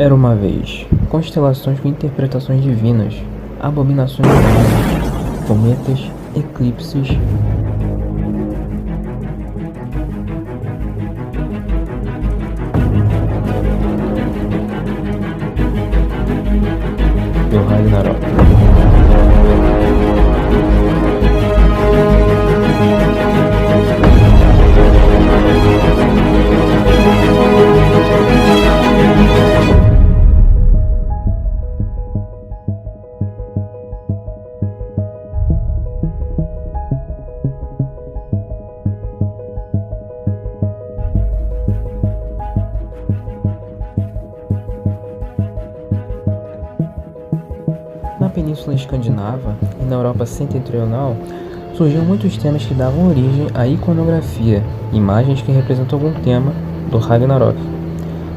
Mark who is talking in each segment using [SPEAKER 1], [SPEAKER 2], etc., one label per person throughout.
[SPEAKER 1] Era uma vez, constelações com interpretações divinas, abominações divinas, cometas, eclipses. Do Ragnarok. Na Península Escandinava e na Europa Setentrional, surgiram muitos temas que davam origem à iconografia, imagens que representam algum tema do Ragnarok.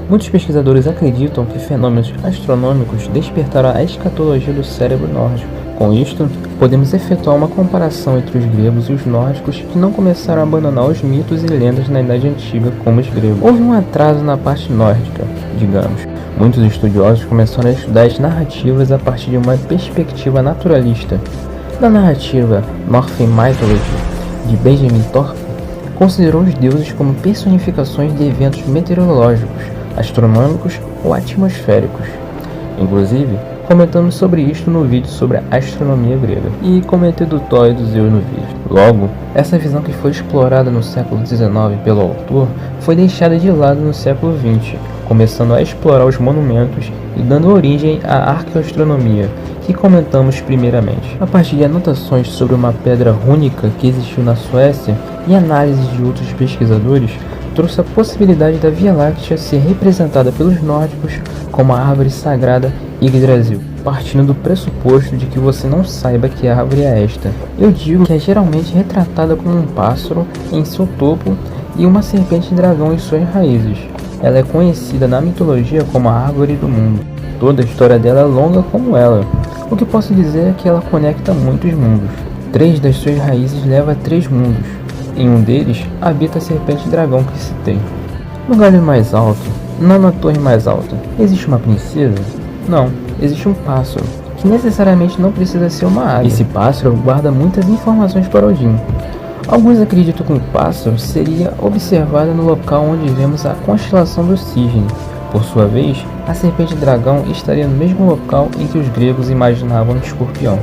[SPEAKER 1] Muitos pesquisadores acreditam que fenômenos astronômicos despertaram a escatologia do cérebro nórdico. Com isto, podemos efetuar uma comparação entre os gregos e os nórdicos que não começaram a abandonar os mitos e lendas na Idade Antiga como os gregos. Houve um atraso na parte nórdica, digamos. Muitos estudiosos começaram a estudar as narrativas a partir de uma perspectiva naturalista. Na narrativa Northern Mythology, de Benjamin Thorpe, considerou os deuses como personificações de eventos meteorológicos, astronômicos ou atmosféricos. Inclusive, comentamos sobre isto no vídeo sobre a astronomia grega, e comentei do Thor e do Zeus no vídeo. Logo, essa visão que foi explorada no século XIX pelo autor foi deixada de lado no século XX, começando a explorar os monumentos e dando origem à arqueoastronomia, que comentamos primeiramente. A partir de anotações sobre uma pedra rúnica que existiu na Suécia e análises de outros pesquisadores, trouxe a possibilidade da Via Láctea ser representada pelos nórdicos como a árvore sagrada Yggdrasil, partindo do pressuposto de que você não saiba que árvore é esta. Eu digo que é geralmente retratada como um pássaro em seu topo e uma serpente dragão em suas raízes. Ela é conhecida na mitologia como a árvore do mundo. Toda a história dela é longa como ela. O que posso dizer é que ela conecta muitos mundos. 3 das suas raízes levam a 3 mundos. Em um deles, habita a serpente dragão que citei. No galho mais alto, não na torre mais alta, existe uma princesa? Não, existe um pássaro, que necessariamente não precisa ser uma águia. Esse pássaro guarda muitas informações para Odin. Alguns acreditam que o pássaro seria observado no local onde vemos a constelação do cisne. Por sua vez, a serpente dragão estaria no mesmo local em que os gregos imaginavam o escorpião.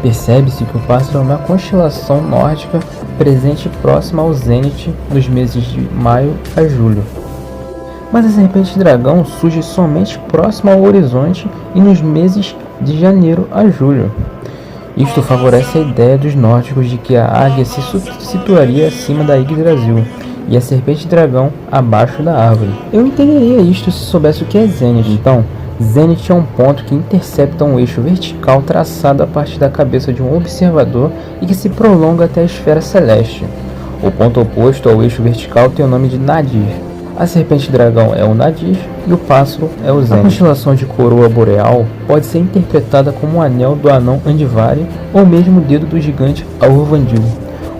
[SPEAKER 1] Percebe-se que o pássaro é uma constelação nórdica presente próxima ao zênite nos meses de maio a julho. Mas a serpente dragão surge somente próxima ao horizonte e nos meses de janeiro a julho. Isto favorece a ideia dos nórdicos de que a águia se situaria acima da Yggdrasil e a serpente dragão abaixo da árvore. Eu entenderia isto se soubesse o que é zênite. Então, zênite é um ponto que intercepta um eixo vertical traçado a partir da cabeça de um observador e que se prolonga até a esfera celeste. O ponto oposto ao eixo vertical tem o nome de nadir. A serpente dragão é o nadir e o pássaro é o zênite. A constelação de coroa boreal pode ser interpretada como o anel do anão Andvari ou mesmo o dedo do gigante Aurvandil.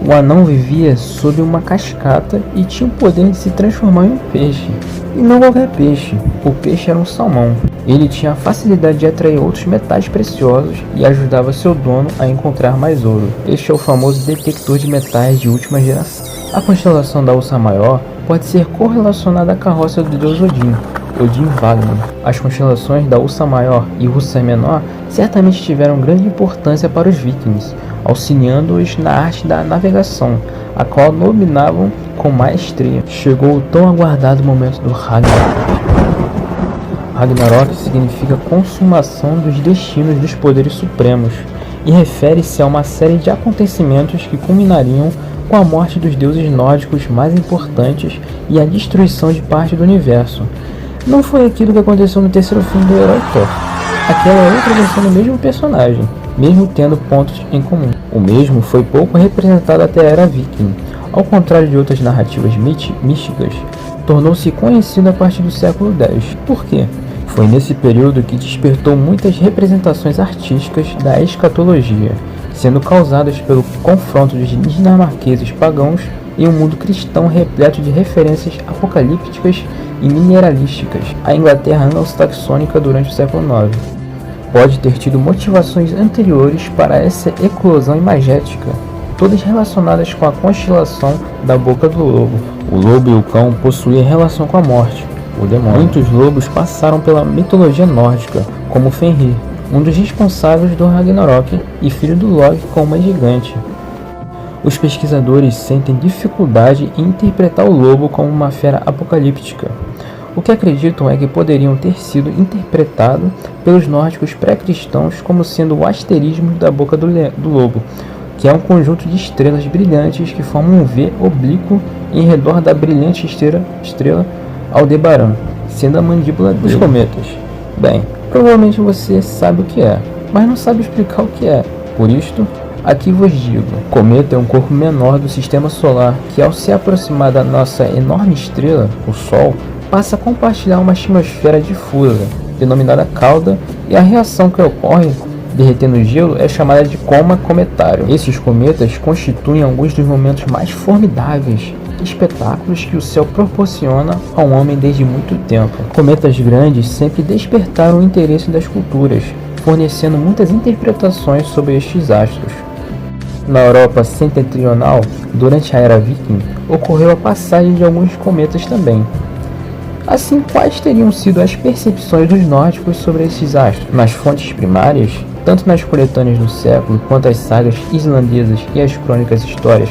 [SPEAKER 1] O anão vivia sob uma cascata e tinha o poder de se transformar em um peixe. E não qualquer peixe, o peixe era um salmão. Ele tinha a facilidade de atrair outros metais preciosos e ajudava seu dono a encontrar mais ouro. Este é o famoso detector de metais de última geração. A constelação da Ursa Maior pode ser correlacionada à carroça do deus Odin, Odin Wagner. As constelações da Ursa Maior e Ursa Menor certamente tiveram grande importância para os vikings, auxiliando-os na arte da navegação, a qual dominavam com maestria. Chegou o tão aguardado momento do Ragnarok. Ragnarok significa consumação dos destinos dos poderes supremos e refere-se a uma série de acontecimentos que culminariam com a morte dos deuses nórdicos mais importantes e a destruição de parte do universo. Não foi aquilo que aconteceu no terceiro filme do herói Thor. Aquela é outra versão do mesmo personagem, mesmo tendo pontos em comum. O mesmo foi pouco representado até a era viking. Ao contrário de outras narrativas místicas, tornou-se conhecido a partir do século X. Por quê? Foi nesse período que despertou muitas representações artísticas da escatologia, sendo causadas pelo confronto dos dinamarqueses pagãos em um mundo cristão repleto de referências apocalípticas e mineralísticas à Inglaterra anglo-saxônica durante o século IX. Pode ter tido motivações anteriores para essa eclosão imagética, todas relacionadas com a constelação da boca do lobo. O lobo e o cão possuíam relação com a morte, o demônio. Muitos lobos passaram pela mitologia nórdica, como Fenrir, um dos responsáveis do Ragnarok e filho do Loki com uma gigante. Os pesquisadores sentem dificuldade em interpretar o lobo como uma fera apocalíptica. O que acreditam é que poderiam ter sido interpretados pelos nórdicos pré-cristãos como sendo o asterismo da boca do lobo, que é um conjunto de estrelas brilhantes que formam um V oblíquo em redor da brilhante estrela Aldebaran, sendo a mandíbula dos cometas. Bem, provavelmente você sabe o que é, mas não sabe explicar o que é. Por isto, aqui vos digo. Cometa é um corpo menor do sistema solar que, ao se aproximar da nossa enorme estrela, o Sol, passa a compartilhar uma atmosfera difusa, denominada cauda, e a reação que ocorre derretendo gelo é chamada de coma cometário. Esses cometas constituem alguns dos momentos mais formidáveis espetáculos que o céu proporciona ao homem desde muito tempo. Cometas grandes sempre despertaram o interesse das culturas, fornecendo muitas interpretações sobre estes astros. Na Europa setentrional, durante a Era Viking, ocorreu a passagem de alguns cometas também. Assim, quais teriam sido as percepções dos nórdicos sobre esses astros? Nas fontes primárias, tanto nas coletâneas do século quanto as sagas islandesas e as crônicas históricas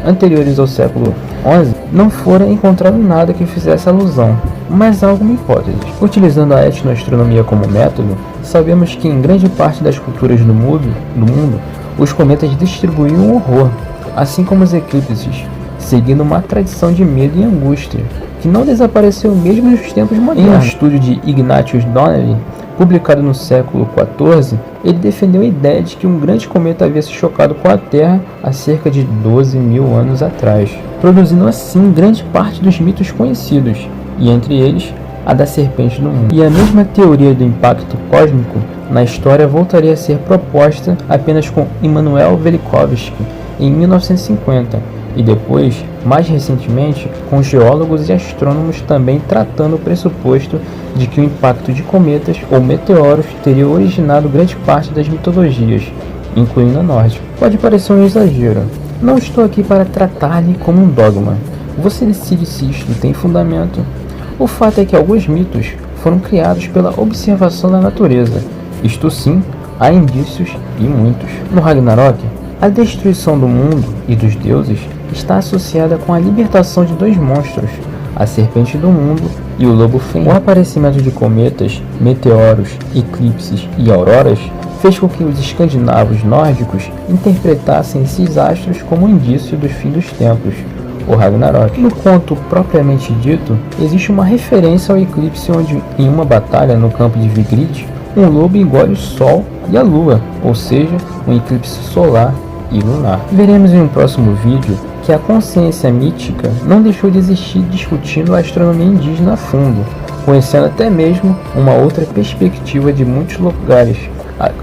[SPEAKER 1] anteriores ao século XI, não fora encontrado nada que fizesse alusão, mas há alguma hipótese. Utilizando a etnoastronomia como método, sabemos que em grande parte das culturas do mundo, os cometas distribuíam horror, assim como os eclipses, seguindo uma tradição de medo e angústia, que não desapareceu mesmo nos tempos modernos. Em um estudo de Ignatius Donnelly, publicado no século XIV, ele defendeu a ideia de que um grande cometa havia se chocado com a Terra há cerca de 12.000 anos atrás, produzindo assim grande parte dos mitos conhecidos, e entre eles, a da serpente no mundo. E a mesma teoria do impacto cósmico na história voltaria a ser proposta apenas com Immanuel Velikovsky em 1950, e depois, mais recentemente, com geólogos e astrônomos também tratando o pressuposto de que o impacto de cometas ou meteoros teria originado grande parte das mitologias, incluindo a nórdica. Pode parecer um exagero. Não estou aqui para tratar-lhe como um dogma. Você decide se isto tem fundamento. O fato é que alguns mitos foram criados pela observação da natureza. Isto sim, há indícios e muitos. No Ragnarok, a destruição do mundo e dos deuses está associada com a libertação de dois monstros, a serpente do mundo e o lobo Fenrir. O aparecimento de cometas, meteoros, eclipses e auroras fez com que os escandinavos nórdicos interpretassem esses astros como indício do fim dos tempos, o Ragnarok. No conto propriamente dito, existe uma referência ao eclipse onde, em uma batalha no campo de Vigrid, um lobo engole o Sol e a Lua, ou seja, um eclipse solar e lunar. Veremos em um próximo vídeo que a consciência mítica não deixou de existir discutindo a astronomia indígena a fundo, conhecendo até mesmo uma outra perspectiva de muitos lugares,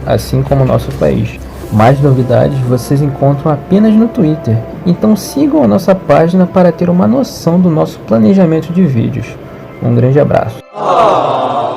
[SPEAKER 1] assim como o nosso país. Mais novidades vocês encontram apenas no Twitter, então sigam a nossa página para ter uma noção do nosso planejamento de vídeos. Um grande abraço.